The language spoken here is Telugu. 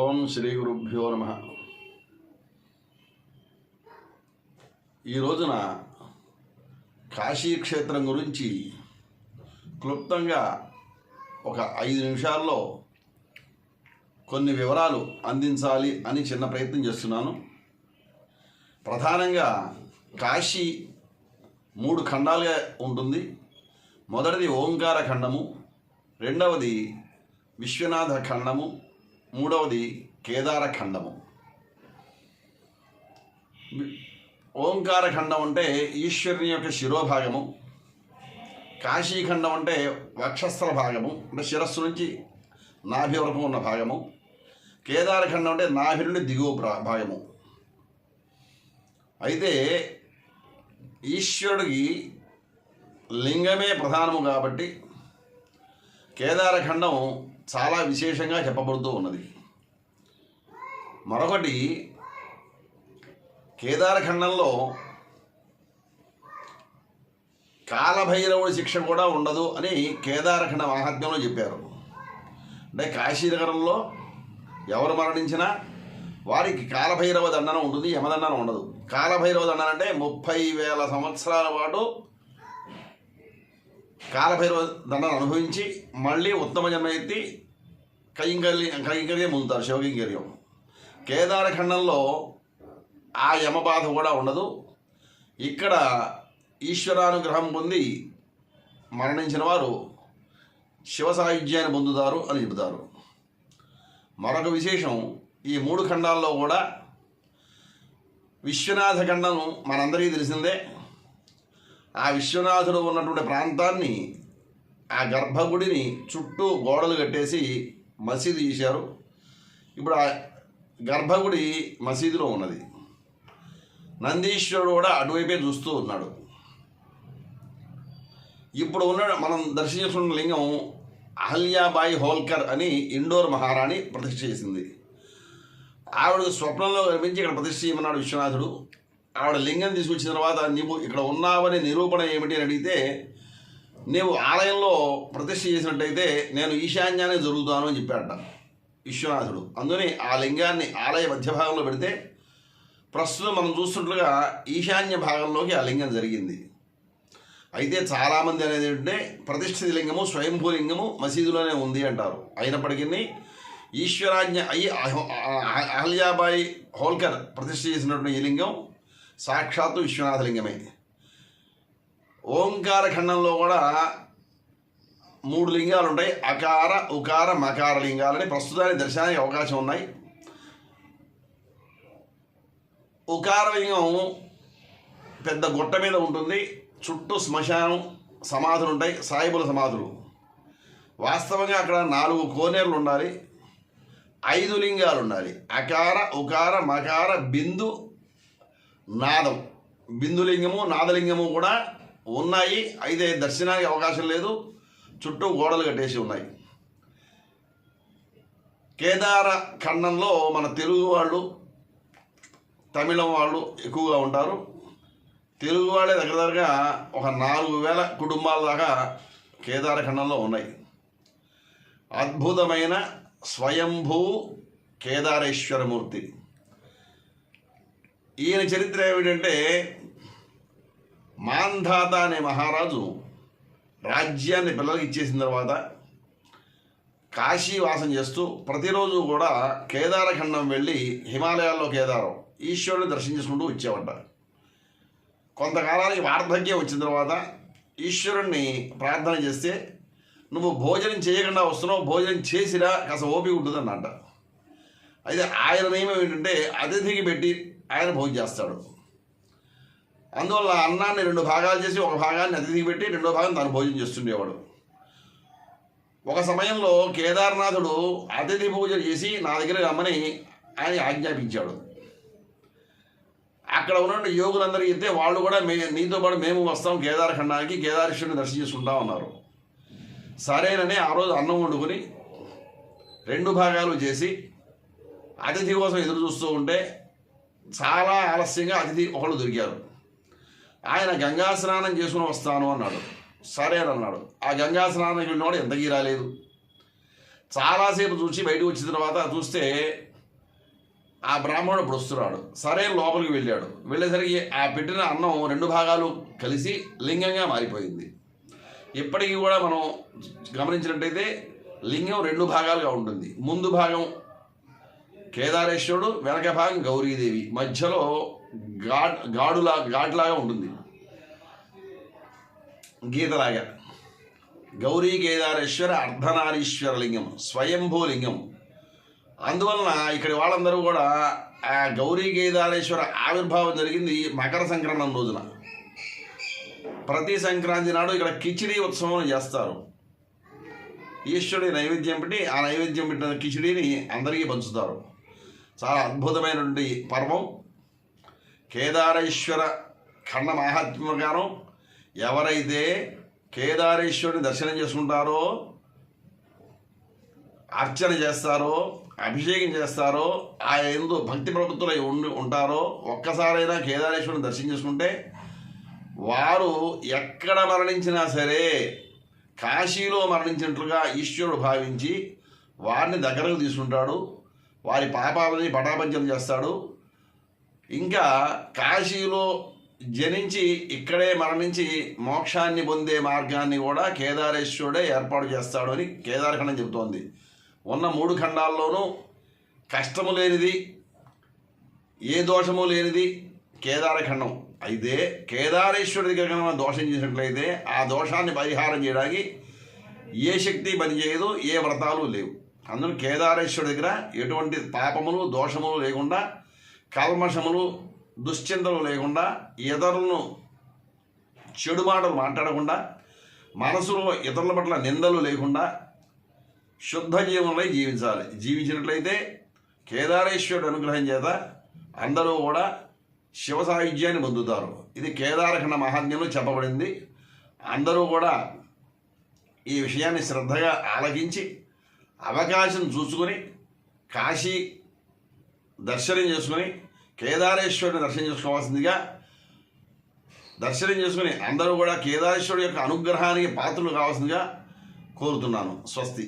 ఓం శ్రీ గురుభ్యో నమ. ఈ రోజున కాశీక్షేత్రం గురించి క్లుప్తంగా ఒక 5 నిమిషాల్లో కొన్ని వివరాలు అందించాలి అని చిన్న ప్రయత్నం చేస్తున్నాను. ప్రధానంగా కాశీ 3 ఖండాలుగా ఉంటుంది. మొదటిది ఓంకార ఖండము, రెండవది విశ్వనాథ ఖండము, మూడవది కేదార ఖండము. ఓంకార ఖండం అంటే ఈశ్వరుని యొక్క శిరోభాగము, కాశీఖండం అంటే వక్షస్థల భాగము, అంటే శిరస్సు నుంచి నాభి వరకు ఉన్న భాగము. కేదార ఖండం అంటే నాభి నుండి దిగువ భాగము. అయితే ఈశ్వరుడికి లింగమే ప్రధానము కాబట్టి కేదార ఖండం చాలా విశేషంగా చెప్పబడుతూ ఉన్నది. మరొకటి, కేదార ఖండంలో కాలభైరవుడి శిక్ష కూడా ఉండదు అని కేదారఖండ మహాత్మ్యంలో చెప్పారు. అంటే కాశీనగరంలో ఎవరు మరణించినా వారికి కాలభైరవ దండన ఉంటుంది, యమదండన ఉండదు. కాలభైరవ దండన అంటే 30,000 సంవత్సరాల పాటు కాలభైరవ దండన అనుభవించి మళ్ళీ ఉత్తమ జన్మ ఎత్తి కైంకర్యం పొందుతారు, శివకైంకర్యం. కేదారఖండంలో ఆ యమబాధ కూడా ఉండదు. ఇక్కడ ఈశ్వరానుగ్రహం పొంది మరణించిన వారు శివ సాయుధ్యాన్ని పొందుతారు అని చెబుతారు. మరొక విశేషం, ఈ 3 ఖండాల్లో కూడా విశ్వనాథ ఖండం మనందరికీ తెలిసిందే. ఆ విశ్వనాథుడు ఉన్నటువంటి ప్రాంతాన్ని, ఆ గర్భగుడిని చుట్టూ గోడలు కట్టేసి మసీదు చేశారు. ఇప్పుడు ఆ గర్భగుడి మసీదులో ఉన్నది. నందీశ్వరుడు కూడా అటువైపే చూస్తూ ఉన్నాడు. ఇప్పుడు మనం దర్శించుకున్న లింగం అహల్యాబాయి హోల్కర్ అని ఇండోర్ మహారాణి ప్రతిష్ఠ చేసింది. ఆవిడకు స్వప్నంలో కనిపించి ఇక్కడ ప్రతిష్ఠ చేయమన్నాడు విశ్వనాథుడు. ఆవిడ లింగం తీసుకొచ్చిన తర్వాత, నీవు ఇక్కడ ఉన్నావని నిరూపణ ఏమిటి అని అడిగితే, నీవు ఆలయంలో ప్రతిష్ఠ చేసినట్టయితే నేను ఈశాన్యాన్ని జరుగుతాను అని చెప్పాడట విశ్వనాథుడు. అందుకని ఆ లింగాన్ని ఆలయ మధ్య భాగంలో పెడితే ప్రస్తుతం మనం చూస్తున్నట్లుగా ఈశాన్య భాగంలోకి ఆ లింగం జరిగింది. అయితే చాలామంది అనేది ఏంటంటే ప్రతిష్ఠిత లింగము స్వయంభూలింగము మసీదులోనే ఉంది అంటారు. అయినప్పటికీ ఈశ్వరాజ్ఞ అయ్యి అహల్యాబాయి హోల్కర్ ప్రతిష్ఠ చేసినటువంటి ఈ లింగం సాక్షాత్తు విశ్వనాథలింగమే. ఓంకార ఖండంలో కూడా 3 లింగాలు ఉంటాయి. అకార, ఉకార, మకార లింగాలని ప్రస్తుతానికి దర్శనానికి అవకాశం ఉన్నాయి. ఉకార లింగం పెద్ద గుట్ట మీద ఉంటుంది. చుట్టూ శ్మశానం, సమాధులు ఉంటాయి, సాయిబుల సమాధులు. వాస్తవంగా అక్కడ 4 కోనేరులు ఉండాలి, 5 లింగాలు ఉండాలి. అకార, ఉకార, మకార, బిందు, నాదం. బిందులింగము, నాదలింగము కూడా ఉన్నాయి. అయితే దర్శనానికి అవకాశం లేదు, చుట్టూ గోడలు కట్టేసి ఉన్నాయి. కేదార ఖండంలో మన తెలుగు వాళ్ళు, తమిళం వాళ్ళు ఎక్కువగా ఉంటారు. తెలుగు వాళ్ళే దగ్గరగా ఒక 4,000 కుటుంబాల దాకా కేదార ఖండంలో ఉన్నాయి. అద్భుతమైన స్వయంభూ కేదారేశ్వరమూర్తి. ఈయన చరిత్ర ఏమిటంటే, మాంధాత అనే మహారాజు రాజ్యాన్ని పిల్లలకి ఇచ్చేసిన తర్వాత కాశీవాసం చేస్తూ ప్రతిరోజు కూడా కేదారఖండం వెళ్ళి హిమాలయాల్లో కేదారం ఈశ్వరుని దర్శించుకుంటూ వచ్చేవాట. కొంతకాలానికి వార్ధక్యం వచ్చిన తర్వాత ఈశ్వరుణ్ణి ప్రార్థన చేస్తే, నువ్వు భోజనం చేయకుండా వస్తున్నావు, భోజనం చేసిరా, కాస్త ఓపిక ఉంటుందన్నమాట. అయితే ఆయన నియమం ఏంటంటే అతిథికి పెట్టి ఆయన భోజనం చేస్తాడు. అందువల్ల అన్నాన్ని 2 భాగాలు చేసి ఒక భాగాన్ని అతిథికి పెట్టి 2వ భాగం తాను భోజనం చేస్తుండేవాడు. ఒక సమయంలో కేదారనాథుడు అతిథి పూజ చేసి నా దగ్గర రమ్మని ఆయన ఆజ్ఞాపించాడు. అక్కడ ఉన్న యోగులందరికీ చెప్తే వాళ్ళు కూడా నీతో పాటు మేము వస్తాం కేదారఖండానికి, కేదారేశ్వరుని దర్శించుకుంటాం అన్నారు. సరేనని ఆ రోజు అన్నం వండుకొని 2 భాగాలు చేసి అతిథి కోసం ఎదురు చూస్తూ ఉంటే చాలా ఆలస్యంగా అతిథి ఒకళ్ళు దొరికారు. ఆయన గంగా స్నానం చేసుకుని వస్తాను అన్నాడు. సరే అని అన్నాడు. ఆ గంగా స్నానానికి వెళ్ళినవాడు ఎంతకీ రాలేదు. చాలాసేపు చూసి బయటకు వచ్చిన తర్వాత చూస్తే ఆ బ్రాహ్మణుడు ఇప్పుడు వస్తున్నాడు. సరే లోపలికి వెళ్ళాడు. వెళ్ళేసరికి ఆ పెట్టిన అన్నం 2 భాగాలు కలిసి లింగంగా మారిపోయింది. ఇప్పటికీ కూడా మనం గమనించినట్టయితే లింగం 2 భాగాలుగా ఉంటుంది. ముందు భాగం కేదారేశ్వరుడు, వెనక భాగం గౌరీదేవి, మధ్యలో ఘాటులాగా ఉంటుంది, గీతలాగా. గౌరీ కేదారేశ్వర అర్ధనారీశ్వర లింగం, స్వయంభూ లింగం. అందువలన ఇక్కడి వాళ్ళందరూ కూడా ఆ గౌరీ కేదారేశ్వర ఆవిర్భావం జరిగింది మకర సంక్రాంతి రోజున. ప్రతి సంక్రాంతి నాడు ఇక్కడ కిచిడి ఉత్సవం చేస్తారు. ఈశ్వరుడి నైవేద్యం పెట్టి ఆ నైవేద్యం పెట్టిన కిచిడిని అందరికీ పంచుతారు. చాలా అద్భుతమైనటువంటి పర్వం. కేదారేశ్వర ఖండ మహాత్మ్య ప్రకారం ఎవరైతే కేదారేశ్వరుని దర్శనం చేసుకుంటారో, అర్చన చేస్తారో, అభిషేకం చేస్తారో, ఆ ఎందు భక్తి ప్రవృత్తులై ఉంటారో, ఒక్కసారైనా కేదారేశ్వరుని దర్శనం చేసుకుంటే వారు ఎక్కడ మరణించినా సరే కాశీలో మరణించినట్లుగా ఈశ్వరుడు భావించి వారిని దగ్గరకు తీసుకుంటాడు. వారి పాపాలని పటాపంచం చేస్తాడు. ఇంకా కాశీలో జనించి ఇక్కడే మరణించి మోక్షాన్ని పొందే మార్గాన్ని కూడా కేదారేశ్వరుడే ఏర్పాటు చేస్తాడు అని కేదారఖండం చెబుతోంది. ఉన్న 3 ఖండాల్లోనూ కష్టము లేనిది, ఏ దోషము లేనిది కేదారఖండం. అయితే కేదారేశ్వరుడి దగ్గర కనుక దోషం చేసినట్లయితే ఆ దోషాన్ని పరిహారం చేయడానికి ఏ శక్తి పనిచేయదు, ఏ వ్రతాలు లేవు. అందులో కేదారేశ్వరుడి దగ్గర ఎటువంటి పాపములు దోషములు లేకుండా, కల్మషములు దుశ్చింతలు లేకుండా, ఇతరులను చెడు మాటలు మాట్లాడకుండా, మనసులో ఇతరుల పట్ల నిందలు లేకుండా శుద్ధ జీవనంలో జీవించాలి. జీవించినట్లయితే కేదారేశ్వరుడు అనుగ్రహం చేత అందరూ కూడా శివ సాయుధ్యాన్ని పొందుతారు. ఇది కేదారఖండ మహాత్మ్యంలో చెప్పబడింది. అందరూ కూడా ఈ విషయాన్ని శ్రద్ధగా ఆలకించి అవకాశం చూసుకొని కాశీ దర్శనం చేసుకొని కేదారేశ్వరుని దర్శనం చేసుకోవాల్సిందిగా దర్శనం చేసుకుని అందరూ కూడా కేదారేశ్వరుడు యొక్క అనుగ్రహానికి పాత్రలు కావాల్సిందిగా కోరుతున్నాను. స్వస్తి.